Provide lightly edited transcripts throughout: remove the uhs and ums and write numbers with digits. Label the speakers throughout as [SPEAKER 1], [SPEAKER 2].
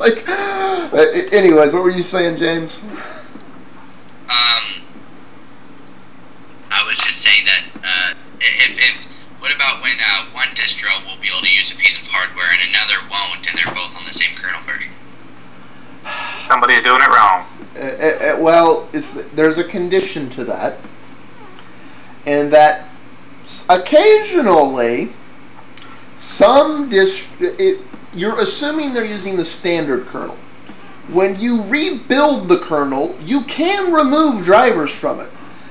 [SPEAKER 1] like, anyways, what were you saying, James?
[SPEAKER 2] I was just saying that what about when one distro will be able to use a piece of hardware and another won't, and they're both on the same kernel version?
[SPEAKER 3] Somebody's doing it wrong.
[SPEAKER 1] Well, there's a condition to that, and that occasionally you're assuming they're using the standard kernel. When you rebuild the kernel, you can remove drivers from it.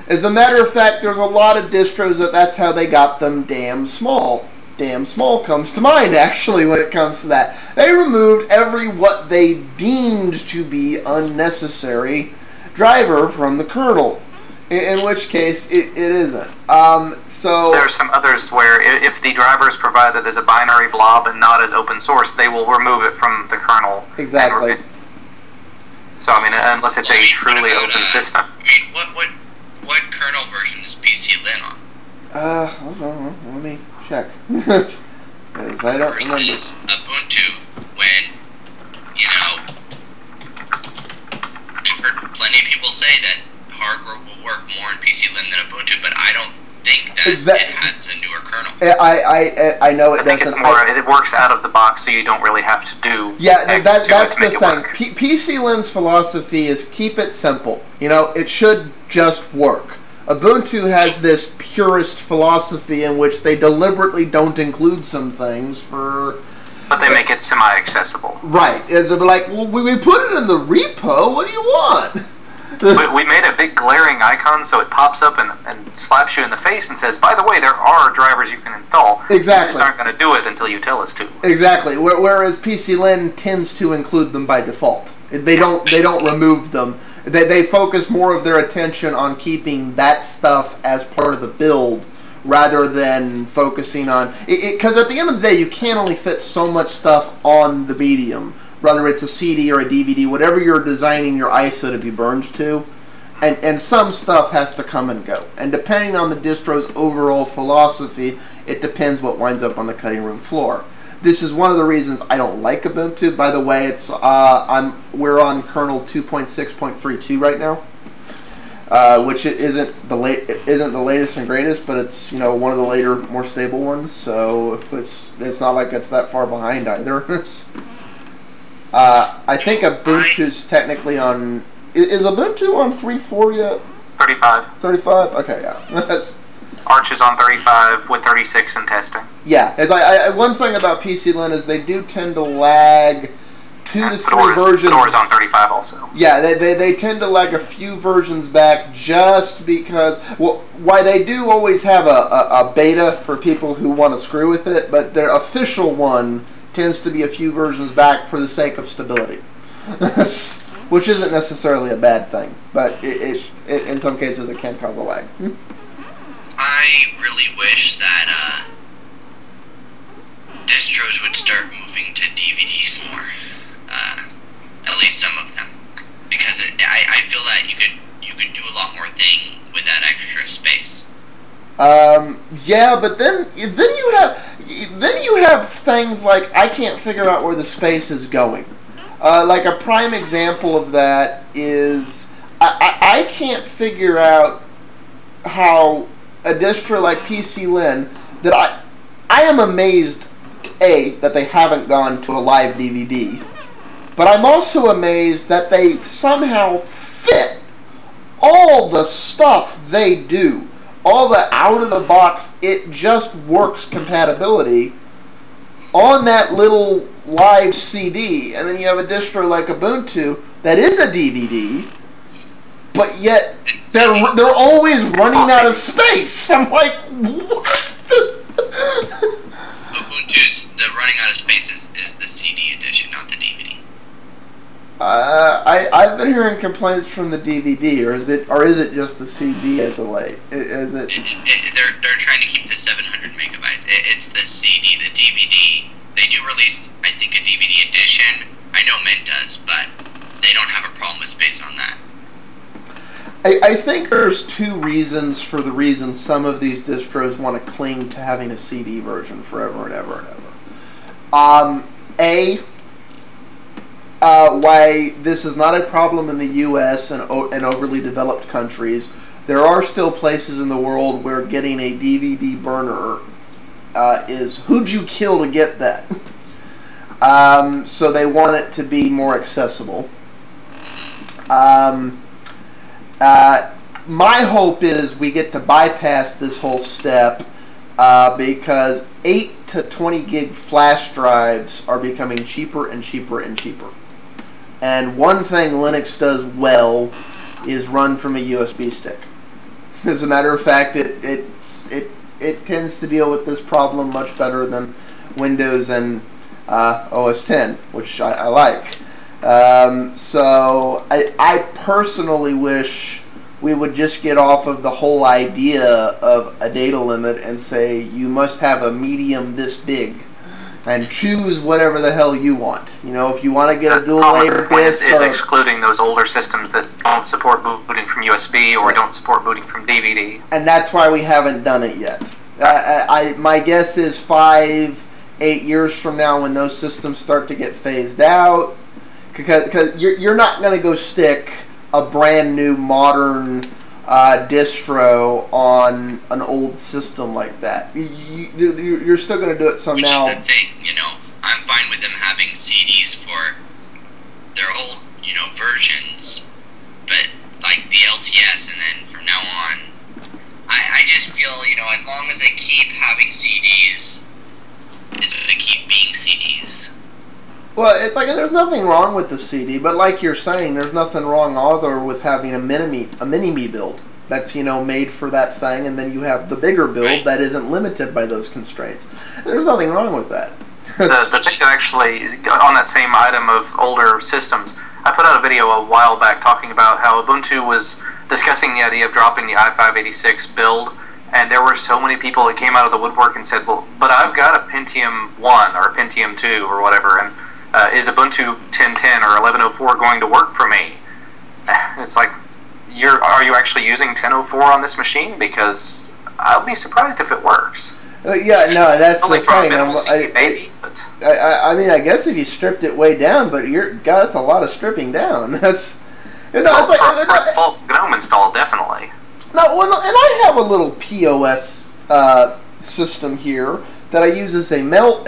[SPEAKER 1] As a matter of fact, there's a lot of distros that's how they got them damn small. Damn small comes to mind, actually, when it comes to that. They removed what they deemed to be unnecessary driver from the kernel. In which case, it isn't. So
[SPEAKER 3] there are some others where if the driver is provided as a binary blob and not as open source, they will remove it from the kernel.
[SPEAKER 1] Exactly.
[SPEAKER 3] So, I mean, unless it's a truly open system.
[SPEAKER 2] I mean, what kernel version is PC-Lin on?
[SPEAKER 1] Hold on, let me check. Because I don't remember.
[SPEAKER 2] Versus Ubuntu, when, I've heard plenty of people say that hardware will work more in PC-Lin than Ubuntu, but I don't think that it has a newer kernel.
[SPEAKER 1] I know it doesn't.
[SPEAKER 3] I think it's more, it works out of the box, so you don't really have to do
[SPEAKER 1] that's the thing. PC-Lin's philosophy is keep it simple. It should just work. Ubuntu has this purist philosophy in which they deliberately don't include some things
[SPEAKER 3] but they make it semi-accessible.
[SPEAKER 1] Right. They'll be like, well, we put it in the repo. What do you want?
[SPEAKER 3] We made a big glaring icon so it pops up and slaps you in the face and says, by the way, there are drivers you can install.
[SPEAKER 1] Exactly.
[SPEAKER 3] We just aren't going to do it until you tell us to.
[SPEAKER 1] Exactly. Whereas PC-Lin tends to include them by default. They don't remove them. They focus more of their attention on keeping that stuff as part of the build rather than focusing on... Because at the end of the day, you can only fit so much stuff on the medium, whether it's a CD or a DVD, whatever you're designing your ISO to be burned to. And some stuff has to come and go. And depending on the distro's overall philosophy, it depends what winds up on the cutting room floor. This is one of the reasons I don't like Ubuntu. By the way, we're on kernel 2.6.32 right now, which isn't the latest and greatest, but it's one of the later, more stable ones. So it's not like it's that far behind either. I think Ubuntu's technically on. Is Ubuntu on 3.4 yet?
[SPEAKER 3] 35.
[SPEAKER 1] 35. Okay, yeah.
[SPEAKER 3] Arch is on 35 with 36 in testing.
[SPEAKER 1] Yeah, one thing about PC-Lin is they do tend to lag 2 to 3 versions.
[SPEAKER 3] Fedora's on 35 also.
[SPEAKER 1] Yeah, they tend to lag a few versions back just because. Well, why they do always have a beta for people who want to screw with it, but their official one tends to be a few versions back for the sake of stability, which isn't necessarily a bad thing, but it in some cases it can cause a lag.
[SPEAKER 2] I really wish that distros would start moving to DVDs more, at least some of them, because I feel that you could do a lot more thing with that extra space.
[SPEAKER 1] Yeah, but then you have things like I can't figure out where the space is going. Like a prime example of that is I can't figure out how a distro like PC-Lin that I am amazed that they haven't gone to a live DVD, but I'm also amazed that they somehow fit all the stuff they do, all the out-of-the-box, it just works compatibility on that little live CD, and then you have a distro like Ubuntu that is a DVD, but yet they're always running out of space. I'm like, what?
[SPEAKER 2] Ubuntu's the running out of space is the CD edition, not the DVD.
[SPEAKER 1] I've been hearing complaints from the DVD, or is it just the CD as a late? Is it?
[SPEAKER 2] They're trying to keep the 700 megabytes. It's the CD, the DVD. They do release, I think, a DVD edition. I know Mint does, but they don't have a problem with space on that.
[SPEAKER 1] I think there's 2 reasons for the reason some of these distros want to cling to having a CD version forever and ever and ever. why this is not a problem in the U.S. and overly developed countries. There are still places in the world where getting a DVD burner is who'd you kill to get that? So they want it to be more accessible. My hope is we get to bypass this whole step because 8 to 20 gig flash drives are becoming cheaper and cheaper and cheaper. And one thing Linux does well is run from a USB stick. As a matter of fact, it tends to deal with this problem much better than Windows and OS X, which I like. So I personally wish we would just get off of the whole idea of a data limit and say you must have a medium this big and choose whatever the hell you want. You know, if you want to get a dual layer disk,
[SPEAKER 3] is excluding those older systems that don't support booting from USB or don't support booting from DVD.
[SPEAKER 1] And that's why we haven't done it yet. My guess is 5-8 years from now, when those systems start to get phased out, because you're not going to go stick a brand new modern distro on an old system like that. You're still going to do it somehow.
[SPEAKER 2] Which is the thing, you know. I'm fine with them having CDs for their old, you know, versions, but like the LTS, and then from now on, I just feel, you know, as long as they keep having CDs, it's going to keep being CDs.
[SPEAKER 1] Well, it's like there's nothing wrong with the CD, but like you're saying, there's nothing wrong either with having a mini-me build that's, you know, made for that thing, and then you have the bigger build that isn't limited by those constraints. There's nothing wrong with that.
[SPEAKER 3] The thing that actually, on that same item of older systems, I put out a video a while back talking about how Ubuntu was discussing the idea of dropping the i586 build, and there were so many people that came out of the woodwork and said, well, but I've got a Pentium 1 or a Pentium 2 or whatever, and is Ubuntu 10.10 or 11.04 going to work for me? It's like, are you actually using 10.04 on this machine? Because I'll be surprised if it works.
[SPEAKER 1] Yeah, no, that's
[SPEAKER 3] only
[SPEAKER 1] the
[SPEAKER 3] from
[SPEAKER 1] thing.
[SPEAKER 3] a minimal CD, maybe, but
[SPEAKER 1] I mean, I guess if you stripped it way down, but God, that's a lot of stripping down. That's, you know, it's like
[SPEAKER 3] for a full GNOME install, definitely.
[SPEAKER 1] No, well, and I have a little POS system here that I use as a mail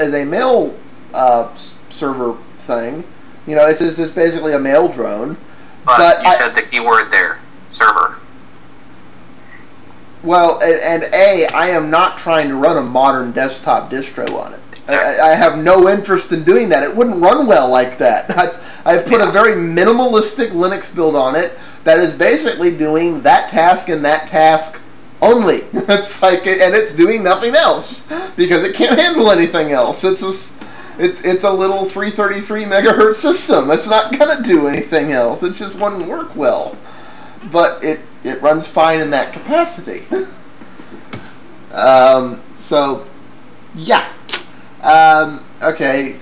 [SPEAKER 1] server thing. You know, it's basically a mail drone.
[SPEAKER 3] But you said the keyword there, server.
[SPEAKER 1] Well, and I am not trying to run a modern desktop distro on it.
[SPEAKER 3] Exactly.
[SPEAKER 1] I have no interest in doing that. It wouldn't run well like that. I've put a very minimalistic Linux build on it that is basically doing that task and that task only. It's like, and it's doing nothing else because it can't handle anything else. It's a little 333 megahertz system. It's not gonna do anything else. It just wouldn't work well. But it runs fine in that capacity. So, yeah. Okay.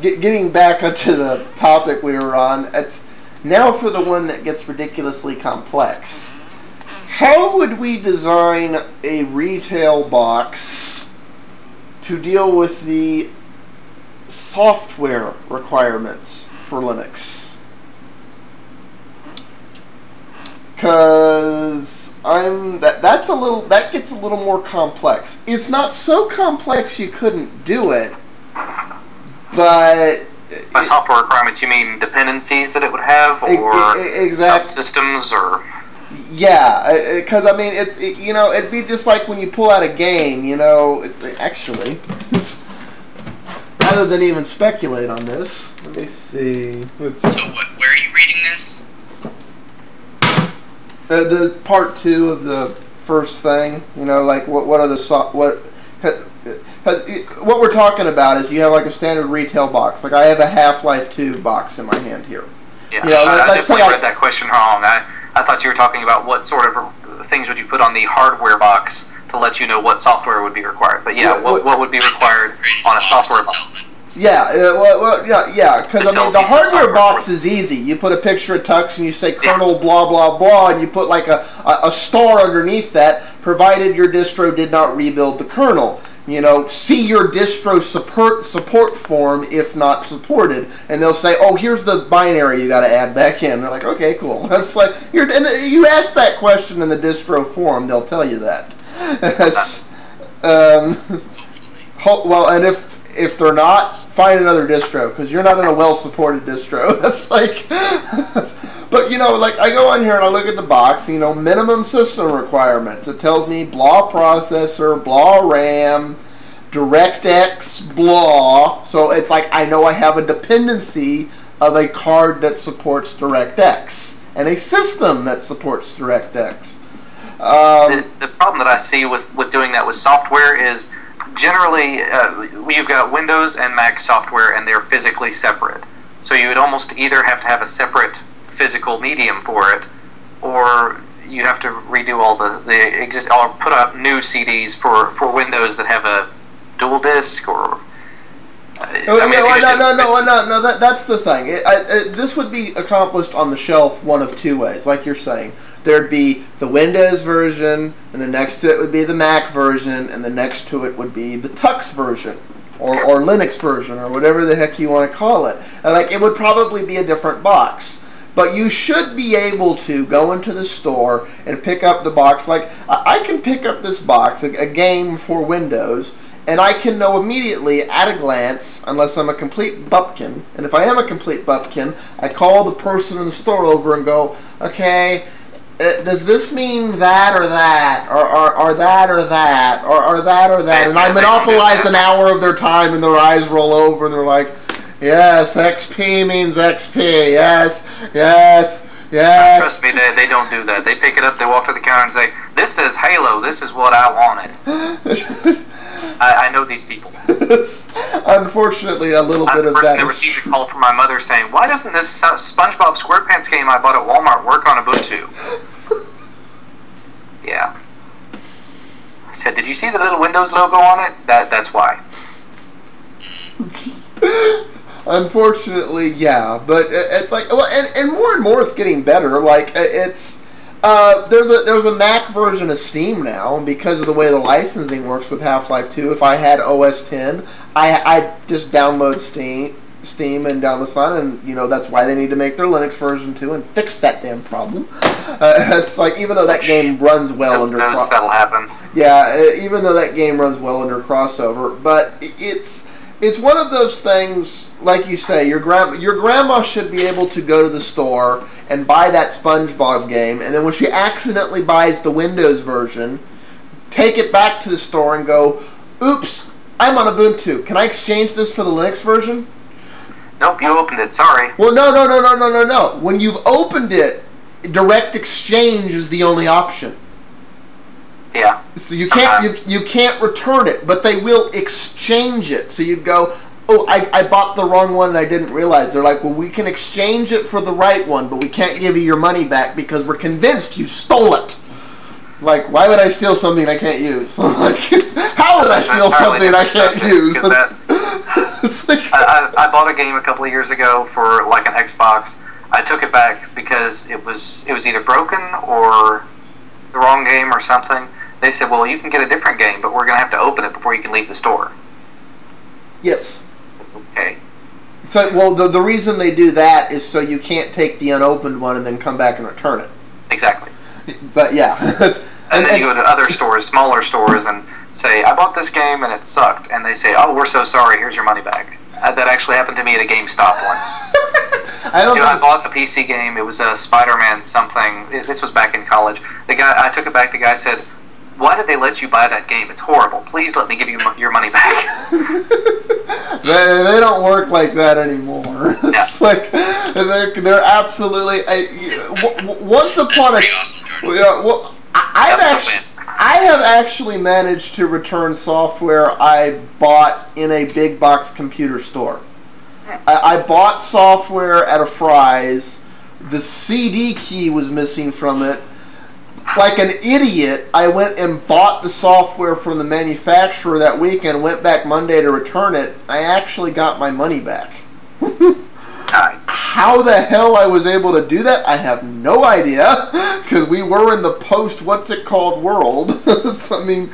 [SPEAKER 1] Getting back onto the topic we were on. It's now for the one that gets ridiculously complex. How would we design a retail box to deal with the software requirements for Linux? Because that gets a little more complex. It's not so complex you couldn't do it, but
[SPEAKER 3] by software requirements, you mean dependencies that it would have, or subsystems, or?
[SPEAKER 1] Yeah, because I mean, you know, it'd be just like when you pull out a game. You know, actually, rather than even speculate on this, let me see.
[SPEAKER 2] So, where are you reading this?
[SPEAKER 1] The part 2 of the first thing, you know, like what are the what we're talking about is you have like a standard retail box. Like I have a Half-Life 2 box in my hand here.
[SPEAKER 3] Yeah,
[SPEAKER 1] you know,
[SPEAKER 3] I definitely read that question wrong. I thought you were talking about what sort of things would you put on the hardware box to let you know what software would be required. But yeah, what would be required on a software box?
[SPEAKER 1] Yeah, yeah, because I mean the hardware box is easy. You put a picture of Tux and you say kernel blah blah blah, and you put like a star underneath that, provided your distro did not rebuild the kernel. see your distro support form if not supported, and they'll say, oh, here's the binary you got to add back in. They're like, okay, cool. That's like and you ask that question in the distro forum, they'll tell you that. Well, and if they're not, find another distro, because you're not in a well-supported distro. That's like, but like I go on here and I look at the box, minimum system requirements. It tells me blah processor, blah RAM, DirectX, blah. So it's like I know I have a dependency of a card that supports DirectX and a system that supports DirectX.
[SPEAKER 3] The problem that I see with doing that with software is generally you've got Windows and Mac software and they're physically separate. So you would almost either have to have a separate physical medium for it, or you have to redo all the exist or put up new CDs for Windows that have a dual disc or.
[SPEAKER 1] No. That's the thing. This would be accomplished on the shelf one of two ways, like you're saying. There'd be the Windows version, and the next to it would be the Mac version, and the next to it would be the Tux version, or Linux version, or whatever the heck you want to call it. And like, it would probably be a different box. But you should be able to go into the store and pick up the box. Like, I can pick up this box, a game for Windows, and I can know immediately at a glance, unless I'm a complete bupkin. And if I am a complete bupkin, I call the person in the store over and go, okay, does this mean that or that, or that or that, or that or that? And I monopolize an hour of their time, and their eyes roll over, and they're like, yes, XP means XP, yes.
[SPEAKER 3] Trust me, they don't do that. They pick it up, they walk to the counter and say, this says Halo, this is what I wanted. I know these people.
[SPEAKER 1] Unfortunately, a little bit of that.
[SPEAKER 3] I received a call from my mother saying, why doesn't this SpongeBob SquarePants game I bought at Walmart work on Ubuntu? Yeah. I said, did you see the little Windows logo on it? That's why.
[SPEAKER 1] Unfortunately, yeah. But it's like, well, and more it's getting better. Like, it's... there's a Mac version of Steam now, and because of the way the licensing works with Half-Life 2, if I had OS X, I just download Steam and download Sun, and that's why they need to make their Linux version too and fix that damn problem. It's like, even though that game runs well under
[SPEAKER 3] that'll happen.
[SPEAKER 1] Yeah, even though that game runs well under crossover, but it's one of those things, like you say, your grandma should be able to go to the store and buy that SpongeBob game, and then when she accidentally buys the Windows version, take it back to the store and go, oops, I'm on Ubuntu. Can I exchange this for the Linux version?
[SPEAKER 3] Nope, you opened it, sorry.
[SPEAKER 1] Well, no. When you've opened it, direct exchange is the only option.
[SPEAKER 3] Yeah.
[SPEAKER 1] So you can't return it, but they will exchange it. So you'd go, oh, I bought the wrong one and I didn't realize. They're like, well, we can exchange it for the right one, but we can't give you your money back because we're convinced you stole it. Like, why would I steal something I can't use? Like, how would I steal something I can't use?
[SPEAKER 3] I bought a game a couple of years ago for like an Xbox. I took it back because it was either broken or the wrong game or something. They said, well, you can get a different game, but we're going to have to open it before you can leave the store.
[SPEAKER 1] Yes.
[SPEAKER 3] Okay.
[SPEAKER 1] So, well, the reason they do that is so you can't take the unopened one and then come back and return it.
[SPEAKER 3] Exactly.
[SPEAKER 1] But, yeah.
[SPEAKER 3] and then you go to other stores, smaller stores, and say, I bought this game and it sucked. And they say, oh, we're so sorry, here's your money back. That actually happened to me at a GameStop once. I bought a PC game. It was a Spider-Man something. This was back in college. I took it back. The guy said, why did they let you buy that game? It's horrible. Please let me give you your money back.
[SPEAKER 1] They don't work like that anymore. It's like they're absolutely. Once upon
[SPEAKER 2] That's pretty awesome, Jordan.
[SPEAKER 1] Yeah, well, I have actually managed to return software I bought in a big box computer store. I bought software at a Fry's. The CD key was missing from it. Like an idiot, I went and bought the software from the manufacturer that weekend, went back Monday to return it. I actually got my money back.
[SPEAKER 3] Nice.
[SPEAKER 1] How the hell I was able to do that, I have no idea, because we were in the post-what's-it-called world. I mean...